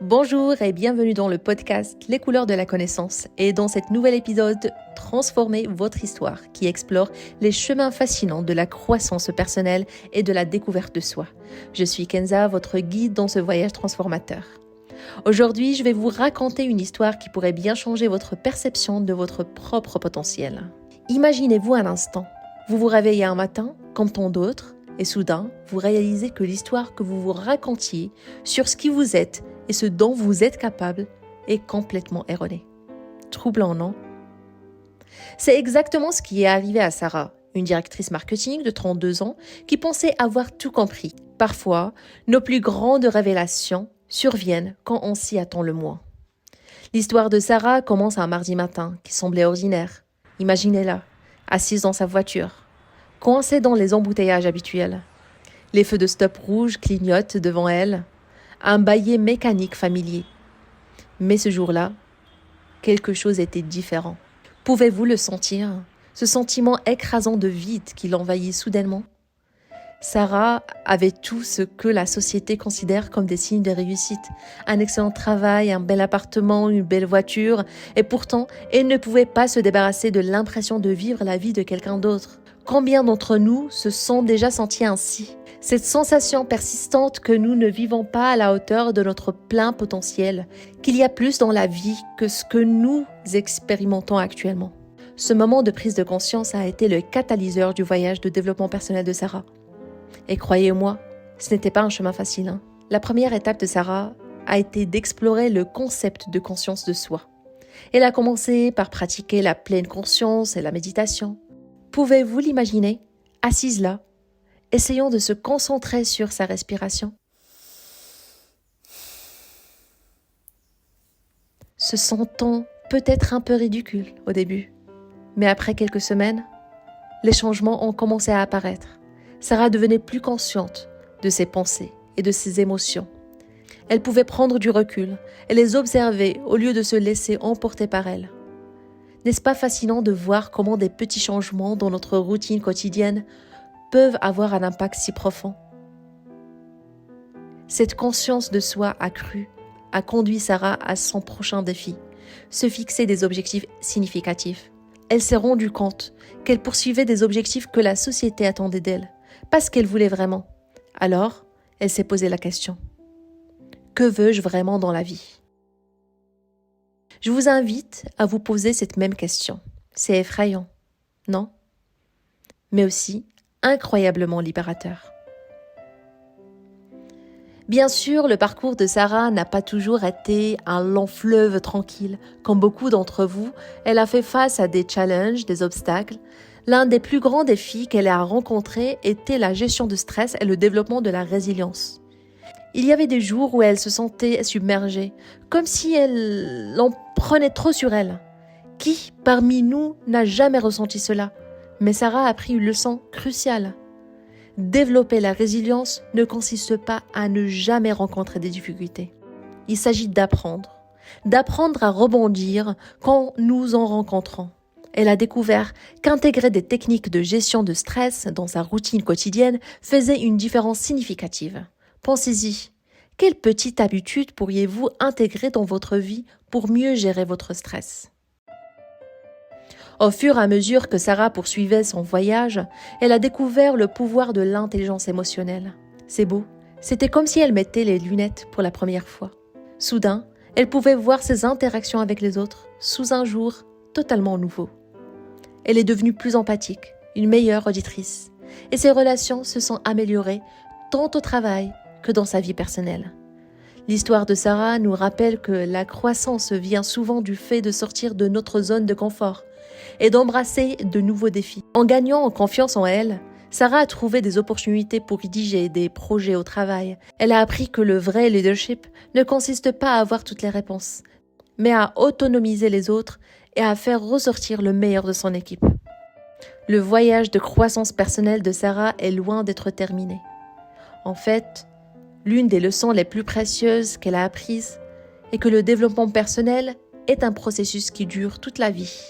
Bonjour et bienvenue dans le podcast Les couleurs de la connaissance et dans cet nouvel épisode, transformez votre histoire qui explore les chemins fascinants de la croissance personnelle et de la découverte de soi. Je suis Kenza, votre guide dans ce voyage transformateur. Aujourd'hui, je vais vous raconter une histoire qui pourrait bien changer votre perception de votre propre potentiel. Imaginez-vous un instant, vous vous réveillez un matin, comme tant d'autres, et soudain, vous réalisez que l'histoire que vous vous racontiez sur ce qui vous êtes et ce dont vous êtes capable est complètement erronée. Troublant, non? C'est exactement ce qui est arrivé à Sarah, une directrice marketing de 32 ans qui pensait avoir tout compris. Parfois, nos plus grandes révélations surviennent quand on s'y attend le moins. L'histoire de Sarah commence un mardi matin qui semblait ordinaire. Imaginez-la, assise dans sa voiture, coincée dans les embouteillages habituels. Les feux de stop rouge clignotent devant elle, un bâillet mécanique familier. Mais ce jour-là, quelque chose était différent. Pouvez-vous le sentir, ce sentiment écrasant de vide qui l'envahit soudainement? Sarah avait tout ce que la société considère comme des signes de réussite. Un excellent travail, un bel appartement, une belle voiture. Et pourtant, elle ne pouvait pas se débarrasser de l'impression de vivre la vie de quelqu'un d'autre. Combien d'entre nous se sont déjà sentis ainsi? Cette sensation persistante que nous ne vivons pas à la hauteur de notre plein potentiel, qu'il y a plus dans la vie que ce que nous expérimentons actuellement. Ce moment de prise de conscience a été le catalyseur du voyage de développement personnel de Sarah. Et croyez-moi, ce n'était pas un chemin facile. La première étape de Sarah a été d'explorer le concept de conscience de soi. Elle a commencé par pratiquer la pleine conscience et la méditation. Pouvez-vous l'imaginer, assise là, essayant de se concentrer sur sa respiration? Se sentant peut-être un peu ridicule au début, mais après quelques semaines, les changements ont commencé à apparaître. Sarah devenait plus consciente de ses pensées et de ses émotions. Elle pouvait prendre du recul et les observer au lieu de se laisser emporter par elles. N'est-ce pas fascinant de voir comment des petits changements dans notre routine quotidienne peuvent avoir un impact si profond? Cette conscience de soi accrue a conduit Sarah à son prochain défi, se fixer des objectifs significatifs. Elle s'est rendue compte qu'elle poursuivait des objectifs que la société attendait d'elle, pas ce qu'elle voulait vraiment. Alors, elle s'est posé la question: que veux-je vraiment dans la vie? Je vous invite à vous poser cette même question. C'est effrayant, non? Mais aussi incroyablement libérateur. Bien sûr, le parcours de Sarah n'a pas toujours été un long fleuve tranquille. Comme beaucoup d'entre vous, elle a fait face à des challenges, des obstacles. L'un des plus grands défis qu'elle a rencontrés était la gestion du stress et le développement de la résilience. Il y avait des jours où elle se sentait submergée, comme si elle en prenait trop sur elle. Qui, parmi nous, n'a jamais ressenti cela? Mais Sarah a appris une leçon cruciale. Développer la résilience ne consiste pas à ne jamais rencontrer des difficultés. Il s'agit d'apprendre à rebondir quand nous en rencontrons. Elle a découvert qu'intégrer des techniques de gestion de stress dans sa routine quotidienne faisait une différence significative. Pensez-y, quelle petite habitude pourriez-vous intégrer dans votre vie pour mieux gérer votre stress? Au fur et à mesure que Sarah poursuivait son voyage, elle a découvert le pouvoir de l'intelligence émotionnelle. C'est beau, c'était comme si elle mettait les lunettes pour la première fois. Soudain, elle pouvait voir ses interactions avec les autres sous un jour totalement nouveau. Elle est devenue plus empathique, une meilleure auditrice, et ses relations se sont améliorées tant au travail que dans sa vie personnelle. L'histoire de Sarah nous rappelle que la croissance vient souvent du fait de sortir de notre zone de confort et d'embrasser de nouveaux défis. En gagnant en confiance en elle, Sarah a trouvé des opportunités pour rédiger des projets au travail. Elle a appris que le vrai leadership ne consiste pas à avoir toutes les réponses, mais à autonomiser les autres et à faire ressortir le meilleur de son équipe. Le voyage de croissance personnelle de Sarah est loin d'être terminé. En fait, l'une des leçons les plus précieuses qu'elle a apprises est que le développement personnel est un processus qui dure toute la vie.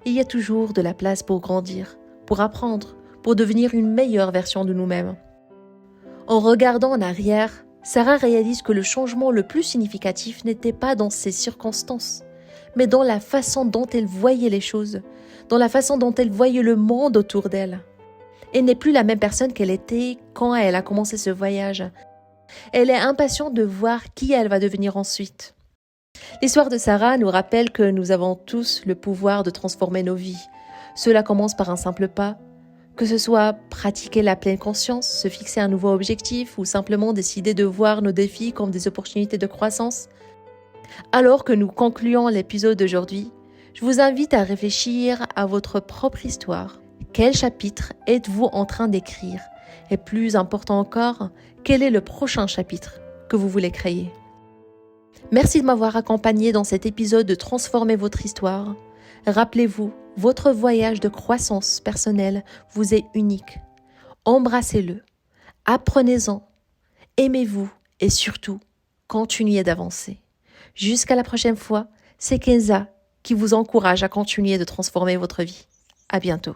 Il y a toujours de la place pour grandir, pour apprendre, pour devenir une meilleure version de nous-mêmes. En regardant en arrière, Sarah réalise que le changement le plus significatif n'était pas dans ses circonstances, mais dans la façon dont elle voyait les choses, dans la façon dont elle voyait le monde autour d'elle. Elle n'est plus la même personne qu'elle était quand elle a commencé ce voyage. Elle est impatiente de voir qui elle va devenir ensuite. L'histoire de Sarah nous rappelle que nous avons tous le pouvoir de transformer nos vies. Cela commence par un simple pas, que ce soit pratiquer la pleine conscience, se fixer un nouveau objectif ou simplement décider de voir nos défis comme des opportunités de croissance. Alors que nous concluons l'épisode d'aujourd'hui, je vous invite à réfléchir à votre propre histoire. Quel chapitre êtes-vous en train d'écrire? Et plus important encore, quel est le prochain chapitre que vous voulez créer? Merci de m'avoir accompagné dans cet épisode de Transformer votre histoire. Rappelez-vous, votre voyage de croissance personnelle vous est unique. Embrassez-le, apprenez-en, aimez-vous et surtout, continuez d'avancer. Jusqu'à la prochaine fois, c'est Kenza qui vous encourage à continuer de transformer votre vie. À bientôt.